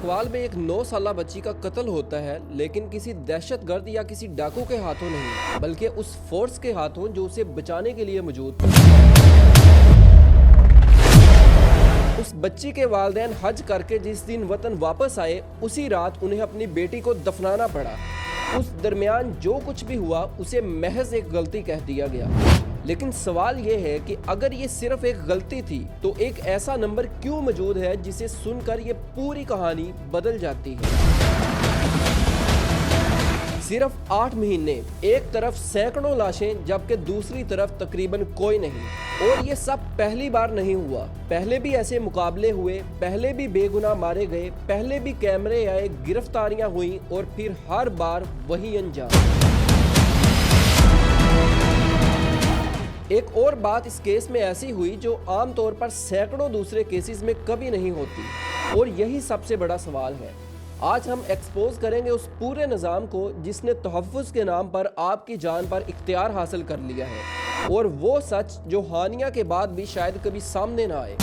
चकवाल में एक 9 साला बच्ची का कत्ल होता है, लेकिन किसी दहशतगर्द या किसी डाकू के हाथों नहीं, बल्कि उस फोर्स के हाथों जो उसे बचाने के लिए मौजूद था। उस बच्ची के वालिदैन हज करके जिस दिन वतन वापस आए, उसी रात उन्हें अपनी बेटी को दफनाना पड़ा। उस दरमियान जो कुछ भी हुआ उसे महज एक गलती कह दिया गया। लेकिन सवाल ये है कि अगर ये सिर्फ एक गलती थी तो एक ऐसा नंबर क्यों मौजूद है जिसे सुनकर ये पूरी कहानी बदल जाती है। सिर्फ 8 महीने, एक तरफ सैकड़ों लाशें जबकि दूसरी तरफ तकरीबन कोई नहीं। और ये सब पहली बार नहीं हुआ, पहले भी ऐसे मुकाबले हुए, पहले भी बेगुनाह मारे गए, पहले भी कैमरे आए, गिरफ्तारियां हुई और फिर हर बार वही अंजाम। एक और बात इस केस में ऐसी हुई जो आमतौर पर सैकड़ों दूसरे केसेस में कभी नहीं होती, और यही सबसे बड़ा सवाल है। आज हम एक्सपोज करेंगे उस पूरे निज़ाम को जिसने तहफ़्फ़ुज़ के नाम पर आपकी जान पर इख्तियार हासिल कर लिया है, और वो सच जो हानिया के बाद भी शायद कभी सामने ना आए।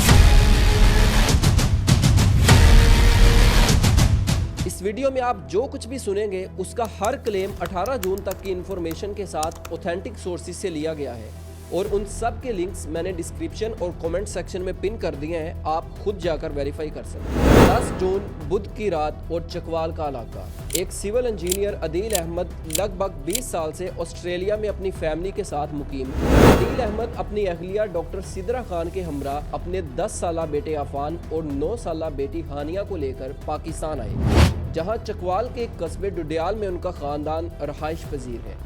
इस वीडियो में आप जो कुछ भी सुनेंगे उसका हर क्लेम 18 जून तक की इंफॉर्मेशन के साथ ऑथेंटिक सोर्सेज से लिया गया है, और उन सब के लिंक्स मैंने डिस्क्रिप्शन और कमेंट सेक्शन में पिन कर दिए हैं, आप खुद जाकर वेरीफाई कर सकते हैं। 10 जून बुध की रात और चकवाल का इलाका। एक सिविल इंजीनियर अदील अहमद लगभग 20 साल से ऑस्ट्रेलिया में अपनी फैमिली के साथ मुकीम थे। अदील अहमद अपनी अहलिया डॉक्टर सिद्रा खान के हमरा अपने 10 साला बेटे आफान और 9 साला बेटी हानिया को लेकर पाकिस्तान आए, जहाँ चकवाल के एक कस्बे डुडियाल में उनका खानदान रहाइश पजीर है।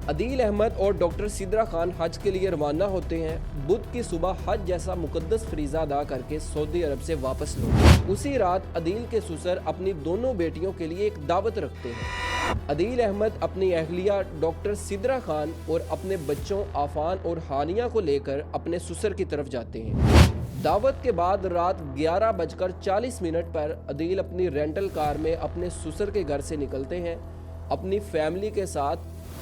अदील अहमद और डॉक्टर सिद्रा खान हज के लिए रवाना होते हैं। बुध की सुबह हज जैसा मुकद्दस फरीज़ा अदा करके सऊदी अरब से वापस लौटे। उसी रात अदील के ससुर अपनी दोनों बेटियों के लिए एक दावत रखते हैं। अदील अहमद अपनी अहलिया डॉक्टर सिद्रा खान और अपने बच्चों आफान और हानिया को लेकर अपने ससुर की तरफ जाते हैं। दावत के बाद रात 11:40 पर अदील अपनी रेंटल कार में अपने ससुर के घर से निकलते हैं, अपनी फैमिली के साथ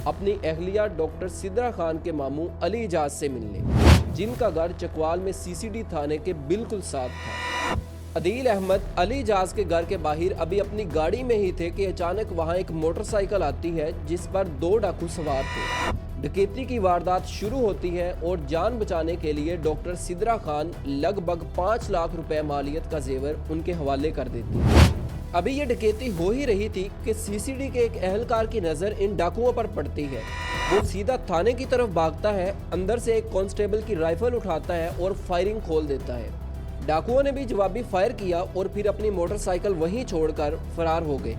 अपनी अहलिया डॉक्टर सिद्रा खान के मामू अली इजाज से मिलने, जिनका घर चकवाल में सीसीडी थाने के बिल्कुल साथ था। अदील अहमद अली इजाज के घर के बाहर अभी अपनी गाड़ी में ही थे कि अचानक वहां एक मोटरसाइकिल आती है जिस पर 2 डाकू सवार थे। डकैती की वारदात शुरू होती है और जान बचाने के लिए डॉक्टर सिद्रा खान लगभग 5 लाख रुपए मालियत का जेवर उनके हवाले कर देती है। अभी ये डकैती हो ही रही थी कि सीसीडी के एक अहलकार की नज़र इन डाकुओं पर पड़ती है। वो सीधा थाने की तरफ भागता है, अंदर से एक कांस्टेबल की राइफल उठाता है और फायरिंग खोल देता है। डाकुओं ने भी जवाबी फायर किया और फिर अपनी मोटरसाइकिल वहीं छोड़कर फरार हो गए।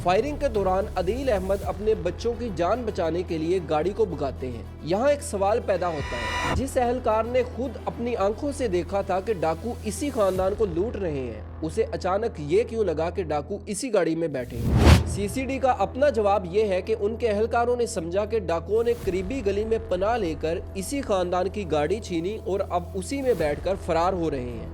फायरिंग के दौरान अदील अहमद अपने बच्चों की जान बचाने के लिए गाड़ी को भगाते हैं। यहाँ एक सवाल पैदा होता है, जिस अहलकार ने खुद अपनी आंखों से देखा था कि डाकू इसी खानदान को लूट रहे हैं, उसे अचानक ये क्यों लगा कि डाकू इसी गाड़ी में बैठे हैं? सीसीडी का अपना जवाब ये है कि उनके अहलकारों ने समझा कि डाकुओं ने करीबी गली में पनाह लेकर इसी खानदान की गाड़ी छीनी और अब उसी में बैठकर फरार हो रहे हैं।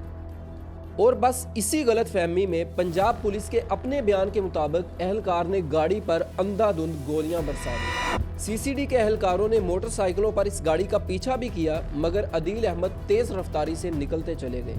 और बस इसी गलत फहमी में पंजाब पुलिस के अपने बयान के मुताबिक अहलकार ने गाड़ी पर अंधाधुंध गोलियां बरसा दी। सीसीडी के अहलकारों ने मोटरसाइकिलों पर इस गाड़ी का पीछा भी किया, मगर अदील अहमद तेज रफ्तारी से निकलते चले गए।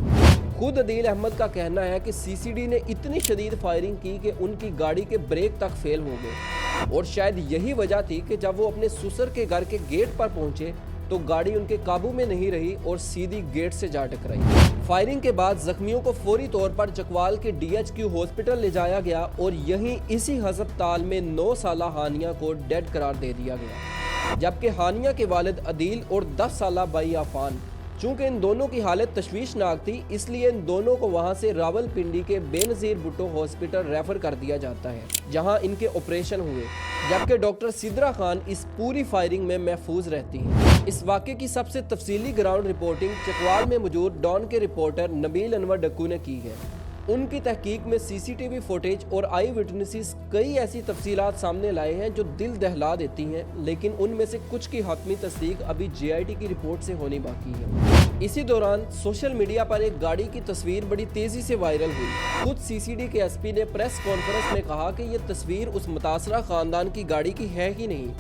खुद अदील अहमद का कहना है कि सीसीडी ने इतनी शदीद फायरिंग की कि उनकी गाड़ी के ब्रेक तक फेल हो गए, और शायद यही वजह थी कि जब वो अपने ससुर के घर के गेट पर पहुंचे तो गाड़ी उनके काबू में नहीं रही और सीधी गेट से जा टकराई। फायरिंग के बाद जख्मियों को फौरी तौर पर चकवाल के DHQ हॉस्पिटल ले जाया गया और यहीं इसी अस्पताल में 9 साला हानिया को डेड करार दे दिया गया, जबकि हानिया के वालिद अदील और 10 साला भाई आफान, चूंकि इन दोनों की हालत तशवीशनाक थी, इसलिए इन दोनों को वहां से रावलपिंडी के बेनज़ीर भुट्टो हॉस्पिटल रेफर कर दिया जाता है, जहां इनके ऑपरेशन हुए, जबकि डॉक्टर सिद्रा खान इस पूरी फायरिंग में महफूज रहती हैं। इस वाक़े की सबसे तफसीली ग्राउंड रिपोर्टिंग चकवाल में मौजूद डॉन के रिपोर्टर नबील अनवर डक्कू ने की है। उनकी तहकीक में CCTV फुटेज और आई विटनेसेस कई ऐसी तफसीलात सामने लाए हैं जो दिल दहला देती हैं, लेकिन उनमें से कुछ की हतमी तस्दीक अभी JIT की रिपोर्ट से होनी बाकी है। इसी दौरान सोशल मीडिया पर एक गाड़ी की तस्वीर बड़ी तेजी से वायरल हुई। खुद CCD के SP ने प्रेस कॉन्फ्रेंस में कहा कि ये तस्वीर उस मुतासरा खानदान की गाड़ी की है ही नहीं,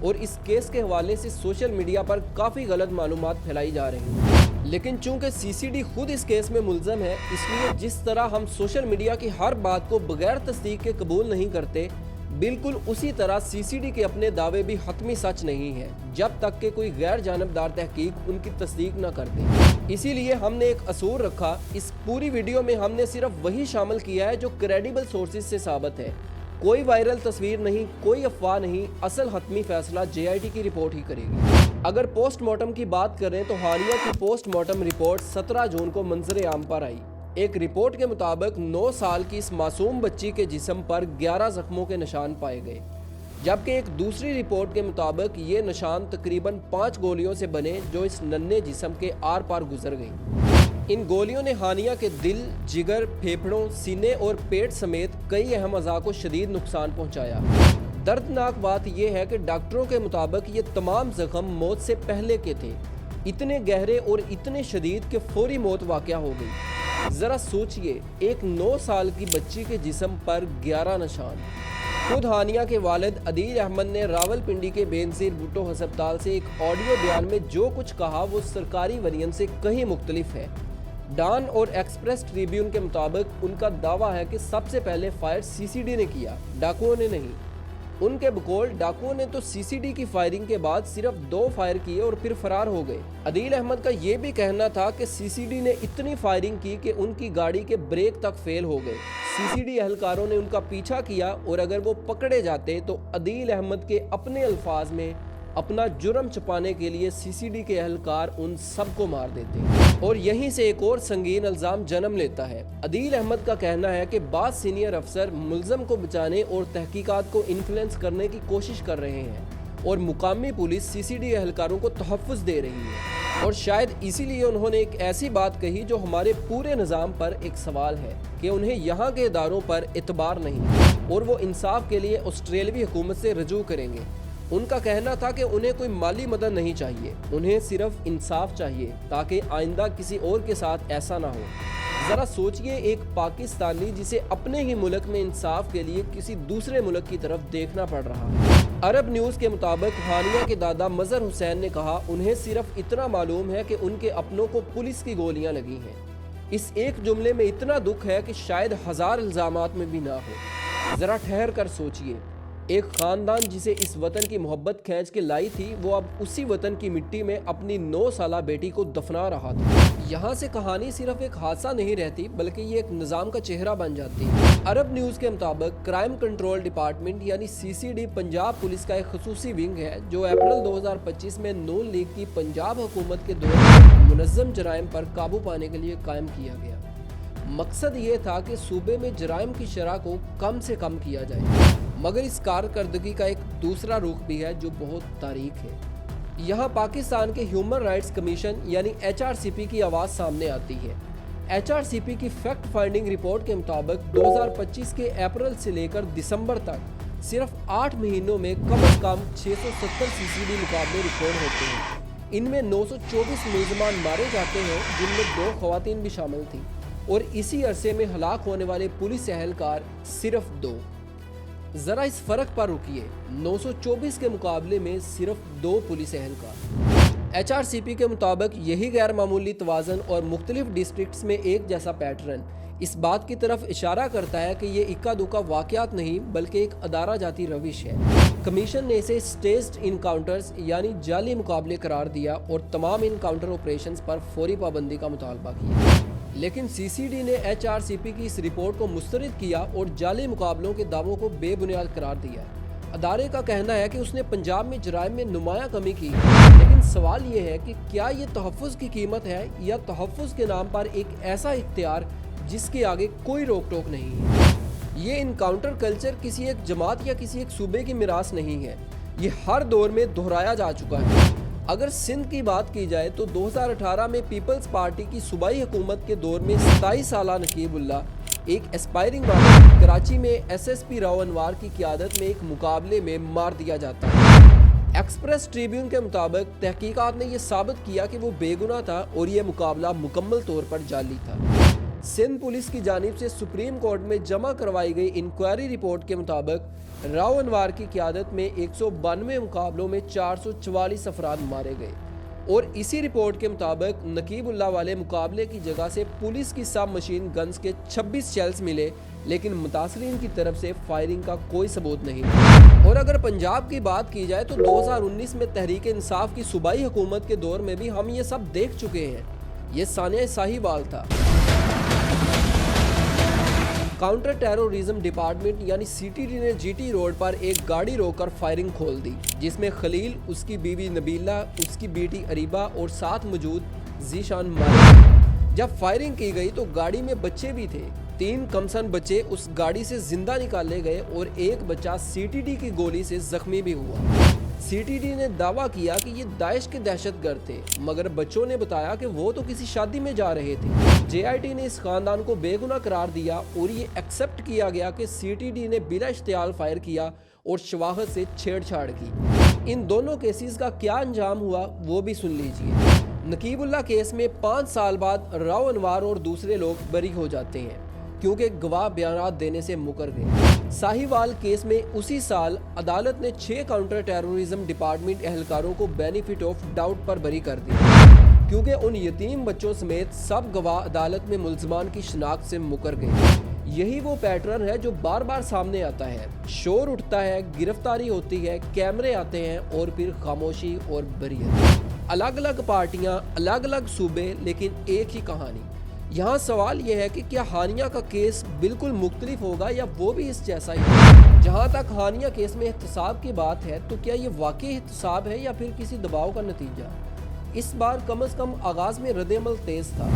और इस केस के हवाले से सोशल मीडिया पर काफ़ी गलत मालूमात फैलाई जा रही हैं। لیکن چونکہ سی سی ڈی خود اس کیس میں ملزم ہے، اس لیے جس طرح ہم سوشل میڈیا کی ہر بات کو بغیر تصدیق کے قبول نہیں کرتے، بالکل اسی طرح سی سی ڈی کے اپنے دعوے بھی حتمی سچ نہیں ہیں جب تک کہ کوئی غیر جانبدار تحقیق ان کی تصدیق نہ کر دے۔ اسی لیے ہم نے ایک اصول رکھا، اس پوری ویڈیو میں ہم نے صرف وہی شامل کیا ہے جو کریڈیبل سورسز سے ثابت ہے۔ کوئی وائرل تصویر نہیں، کوئی افواہ نہیں، اصل حتمی فیصلہ جے آئی ٹی کی رپورٹ ہی کرے گی۔ اگر پوسٹ مارٹم کی بات کریں تو حالیہ کی پوسٹ مارٹم رپورٹ 17 جون کو منظر عام پر آئی۔ ایک رپورٹ کے مطابق 9 سال کی اس معصوم بچی کے جسم پر 11 زخموں کے نشان پائے گئے، جبکہ ایک دوسری رپورٹ کے مطابق یہ نشان تقریباً 5 گولیوں سے بنے جو اس ننھے جسم کے آر پار گزر گئیں۔ ان گولیوں نے ہانیہ کے دل، جگر، پھیپھڑوں، سینے اور پیٹ سمیت کئی اہم اعضاء کو شدید نقصان پہنچایا۔ دردناک بات یہ ہے کہ ڈاکٹروں کے مطابق یہ تمام زخم موت سے پہلے کے تھے، اتنے گہرے اور اتنے شدید کہ فوری موت واقع ہو گئی۔ ذرا سوچئے، ایک 9 سال کی بچی کے جسم پر 11 نشان۔ خود ہانیہ کے والد عدیل احمد نے راول پنڈی کے بے نظیر بھٹو ہسپتال سے ایک آڈیو بیان میں جو کچھ کہا وہ سرکاری ورژن سے کہیں مختلف ہے۔ ڈان اور ایکسپریس ٹریبیون کے مطابق ان کا دعویٰ ہے کہ سب سے پہلے فائر سی سی ڈی نے کیا، ڈاکوؤں نے نہیں۔ ان کے بقول ڈاکوؤں نے تو سی سی ڈی کی فائرنگ کے بعد صرف 2 فائر کیے اور پھر فرار ہو گئے۔ عدیل احمد کا یہ بھی کہنا تھا کہ سی سی ڈی نے اتنی فائرنگ کی کہ ان کی گاڑی کے بریک تک فیل ہو گئے۔ سی سی ڈی اہلکاروں نے ان کا پیچھا کیا اور اگر وہ پکڑے جاتے تو عدیل احمد کے اپنے الفاظ میں اپنا جرم چھپانے کے لیے سی سی ڈی کے اہلکار ان سب کو مار دیتے، اور یہیں سے ایک اور سنگین الزام جنم لیتا ہے۔ عدیل احمد کا کہنا ہے کہ بعض سینئر افسر ملزم کو بچانے اور تحقیقات کو انفلوئنس کرنے کی کوشش کر رہے ہیں اور مقامی پولیس سی سی ڈی اہلکاروں کو تحفظ دے رہی ہے، اور شاید اسی لیے انہوں نے ایک ایسی بات کہی جو ہمارے پورے نظام پر ایک سوال ہے کہ انہیں یہاں کے اداروں پر اعتبار نہیں اور وہ انصاف کے لیے آسٹریلوی حکومت سے رجوع کریں گے۔ ان کا کہنا تھا کہ انہیں کوئی مالی مدد نہیں چاہیے، انہیں صرف انصاف چاہیے تاکہ آئندہ کسی اور کے ساتھ ایسا نہ ہو۔ ذرا سوچئے، ایک پاکستانی جسے اپنے ہی ملک میں انصاف کے لیے کسی دوسرے ملک کی طرف دیکھنا پڑ رہا ہے۔ عرب نیوز کے مطابق ہانیہ کے دادا مظہر حسین نے کہا انہیں صرف اتنا معلوم ہے کہ ان کے اپنوں کو پولیس کی گولیاں لگی ہیں۔ اس ایک جملے میں اتنا دکھ ہے کہ شاید 1000 الزامات میں بھی نہ ہو۔ ذرا ٹھہر کر سوچئے، ایک خاندان جسے اس وطن کی محبت کھینچ کے لائی تھی، وہ اب اسی وطن کی مٹی میں اپنی 9 سالہ بیٹی کو دفنا رہا تھا۔ یہاں سے کہانی صرف ایک حادثہ نہیں رہتی بلکہ یہ ایک نظام کا چہرہ بن جاتی ہے۔ عرب نیوز کے مطابق کرائم کنٹرول ڈپارٹمنٹ یعنی سی سی ڈی پنجاب پولیس کا ایک خصوصی ونگ ہے جو اپریل 2025 میں نون لیگ کی پنجاب حکومت کے دور میں منظم جرائم پر قابو پانے کے لیے قائم کیا گیا۔ مقصد یہ تھا کہ صوبے میں جرائم کی شرح کو کم سے کم کیا جائے، مگر اس کارکردگی کا ایک دوسرا رخ بھی ہے جو بہت تاریک ہے۔ یہاں پاکستان کے ہیومن رائٹس کمیشن یعنی ایچ آر سی پی کی آواز سامنے آتی ہے۔ ایچ آر سی پی کی فیکٹ فائنڈنگ رپورٹ کے مطابق 2025 کے اپریل سے لے کر دسمبر تک صرف 8 مہینوں میں کم از کم 670 سی سی ڈی مقابلے ریکارڈ ہوتے ہیں۔ ان میں 924 ملزمان مارے جاتے ہیں جن میں 2 خواتین بھی شامل تھیں، اور اسی عرصے میں ہلاک ہونے والے پولیس اہلکار صرف 2۔ ذرا اس فرق پر رکیے، 924 کے مقابلے میں صرف 2 پولیس اہلکار۔ ایچ آر سی پی کے مطابق یہی غیر معمولی توازن اور مختلف ڈسٹرکٹس میں ایک جیسا پیٹرن اس بات کی طرف اشارہ کرتا ہے کہ یہ اکا دکا واقعات نہیں بلکہ ایک ادارہ جاتی روش ہے۔ کمیشن نے اسے سٹیجڈ انکاؤنٹرز یعنی جعلی مقابلے قرار دیا اور تمام انکاؤنٹر آپریشنز پر فوری پابندی کا مطالبہ کیا، لیکن سی سی ڈی نے ایچ آر سی پی کی اس رپورٹ کو مسترد کیا اور جعلی مقابلوں کے دعووں کو بے بنیاد قرار دیا۔ ادارے کا کہنا ہے کہ اس نے پنجاب میں جرائم میں نمایاں کمی کی، لیکن سوال یہ ہے کہ کیا یہ تحفظ کی قیمت ہے یا تحفظ کے نام پر ایک ایسا اختیار جس کے آگے کوئی روک ٹوک نہیں ہے۔ یہ انکاؤنٹر کلچر کسی ایک جماعت یا کسی ایک صوبے کی میراث نہیں ہے، یہ ہر دور میں دہرایا جا چکا ہے۔ اگر سندھ کی بات کی جائے تو 2018 میں پیپلز پارٹی کی صوبائی حکومت کے دور میں 27 سالہ نقیب اللہ ایک اسپائرنگ والے کراچی میں ایس ایس پی راؤ انوار کی قیادت میں ایک مقابلے میں مار دیا جاتا ہے۔ ایکسپریس ٹریبیون کے مطابق تحقیقات نے یہ ثابت کیا کہ وہ بے گناہ تھا اور یہ مقابلہ مکمل طور پر جعلی تھا۔ سندھ پولیس کی جانب سے سپریم کورٹ میں جمع کروائی گئی انکوائری رپورٹ کے مطابق راؤ انوار کی قیادت میں 192 مقابلوں میں 444 افراد مارے گئے۔ और इसी रिपोर्ट के मुताबिक नकीबुल्लाह वाले मुकाबले की जगह से पुलिस की सब मशीन गन्स के 26 शेल्स मिले, लेकिन मुतासरीन की तरफ से फायरिंग का कोई सबूत नहीं। और अगर पंजाब की बात की जाए तो 2019 में तहरीक इंसाफ की सूबाई हुकूमत के दौर में भी हम ये सब देख चुके हैं। ये सानिया साहिवाल था। काउंटर टेररिज्म डिपार्टमेंट यानी सीटीडी ने जीटी रोड पर एक गाड़ी रोककर फायरिंग खोल दी, जिसमें खलील, उसकी बीवी नबीला, उसकी बेटी अरीबा और साथ मौजूद जीशान मारे। जब फायरिंग की गई तो गाड़ी में बच्चे भी थे। 3 कमसन बच्चे उस गाड़ी से जिंदा निकाले गए और एक बच्चा सीटीडी की गोली से जख्मी भी हुआ। सीटीडी ने दावा किया कि ये दाइश के दहशतगर्द थे, मगर बच्चों ने बताया कि वो तो किसी शादी में जा रहे थे। जेआईटी ने इस खानदान को बेगुनाह करार दिया और ये एक्सेप्ट किया गया कि सीटीडी ने बिला इश्तियाल फायर किया और शवाहद से छेड़छाड़ की। इन दोनों केसेस का क्या अंजाम हुआ वो भी सुन लीजिए। नकीबुल्लाह केस में 5 साल बाद राव अनवार और दूसरे लोग बरी हो जाते हैं क्योंकि गवाह बयानात देने से मुकर गए। साहिवाल केस में उसी साल अदालत ने 6 काउंटर टेररिज्म डिपार्टमेंट एहलकारों को बेनिफिट ऑफ डाउट पर बरी कर दिया क्योंकि उन यतीम बच्चों समेत सब गवाह अदालत में मुल्ज़मान की शिनाख्त से मुकर गए। यही वो पैटर्न है जो बार बार सामने आता है। शोर उठता है, गिरफ्तारी होती है, कैमरे आते हैं और फिर खामोशी और बरियत। अलग अलग पार्टियां, अलग अलग सूबे, लेकिन एक ही कहानी। यहाँ सवाल यह है कि क्या हानिया का केस बिल्कुल मुख्तलिफ होगा या वो भी इस जैसा ही। जहाँ तक हानिया केस में एहतसाब की बात है तो क्या ये वाकई एहतसाब है या फिर किसी दबाव का नतीजा। इस बार कम से कम आगाज में रद्द-ए-अमल तेज था।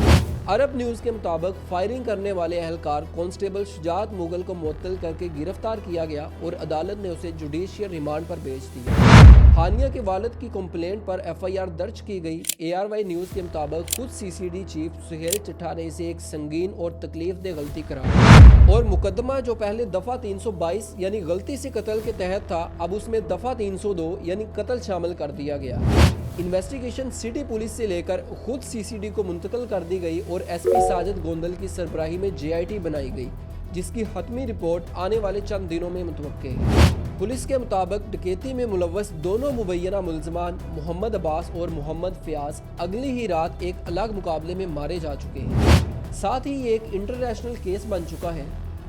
अरब न्यूज़ के मुताबिक फायरिंग करने वाले एहलकार कांस्टेबल शुजात मुगल को मुअत्तल करके गिरफ्तार किया गया और अदालत ने उसे जुडिशियल रिमांड पर भेज दिया। हानिया के वालिद की कंप्लेंट पर एफआईआर दर्ज की गई। एआरवाई न्यूज़ के मुताबिक खुद सीसीडी चीफ सुहेल चट्टा ने इसे एक संगीन और तकलीफदेह गलती करार और मुकदमा जो पहले दफा 322 यानी गलती से कत्ल के तहत था, अब उसमें दफा 302 यानी कत्ल शामिल कर दिया गया। इन्वेस्टिगेशन सिटी पुलिस से लेकर खुद सीसीडी को मुंतकिल कर दी गई और एसपी साजिद गोंदल की सरबराही में जेआईटी बनाई गई, जिसकी हतमी रिपोर्ट आने वाले चंद दिनों में मुतवक्के है। पुलिस के मुताबिक डकैती में मुलव्वस दोनों मुबैना मुल्ज़मान मोहम्मद अब्बास और मोहम्मद फयाज अगली ही रात एक अलग मुकाबले में मारे जा चुके हैं। साथ ही ये एक इंटरनेशनल केस बन चुका है।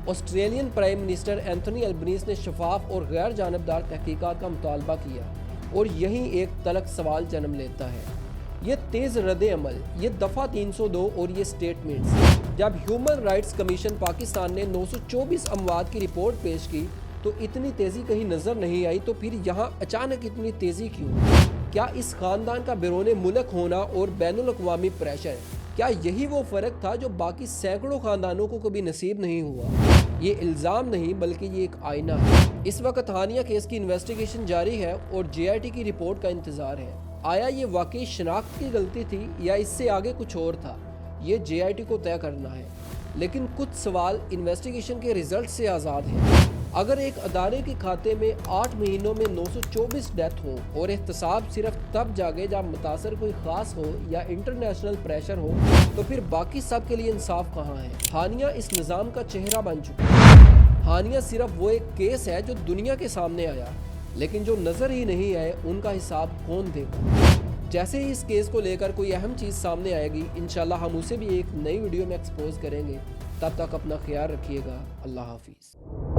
Australian prime minister Anthony Albanese ने शफाफ और गैर जानबदार तहकीकात का मुतालबा किया और यही एक तलख सवाल जन्म लेता है। ये तेज़ रद्द-ए-अमल, ये दफ़ा 302 और ये स्टेटमेंट्स। जब ह्यूमन राइट्स कमीशन पाकिस्तान ने 924 अमवात की रिपोर्ट पेश की तो इतनी तेज़ी कहीं नज़र नहीं आई, तो फिर यहाँ अचानक इतनी तेज़ी क्यों। क्या इस खानदान का बैरून मुल्क होना और बैनुल अक़वामी प्रेशर, क्या यही वो फ़र्क था जो बाकी सैकड़ों खानदानों को कभी नसीब नहीं हुआ। ये इल्ज़ाम नहीं बल्कि ये एक आईना है। इस वक्त हानिया केस की इन्वेस्टिगेशन जारी है और जेआईटी की रिपोर्ट का इंतज़ार है। आया ये वाकई शनाख्त की गलती थी या इससे आगे कुछ और था, ये जेआईटी को तय करना है। लेकिन कुछ सवाल इन्वेस्टिगेशन के रिजल्ट से आज़ाद हैं। अगर एक अदारे के खाते में 8 महीनों में 924 डेथ हो और एहतसाब सिर्फ तब जागे जब मुतासर कोई ख़ास हो या इंटरनेशनल प्रेशर हो, तो फिर बाकी सब के लिए इंसाफ कहाँ है। हानिया इस निज़ाम का चेहरा बन चुका है। हानिया सिर्फ वो एक केस है जो दुनिया के सामने आया, लेकिन जो नज़र ही नहीं आए उनका हिसाब कौन देगा। जैसे ही इस केस को लेकर कोई अहम चीज़ सामने आएगी, इंशाल्लाह हम उसे भी एक नई वीडियो में एक्सपोज करेंगे। तब तक अपना ख्याल रखिएगा। अल्लाह हाफिज़।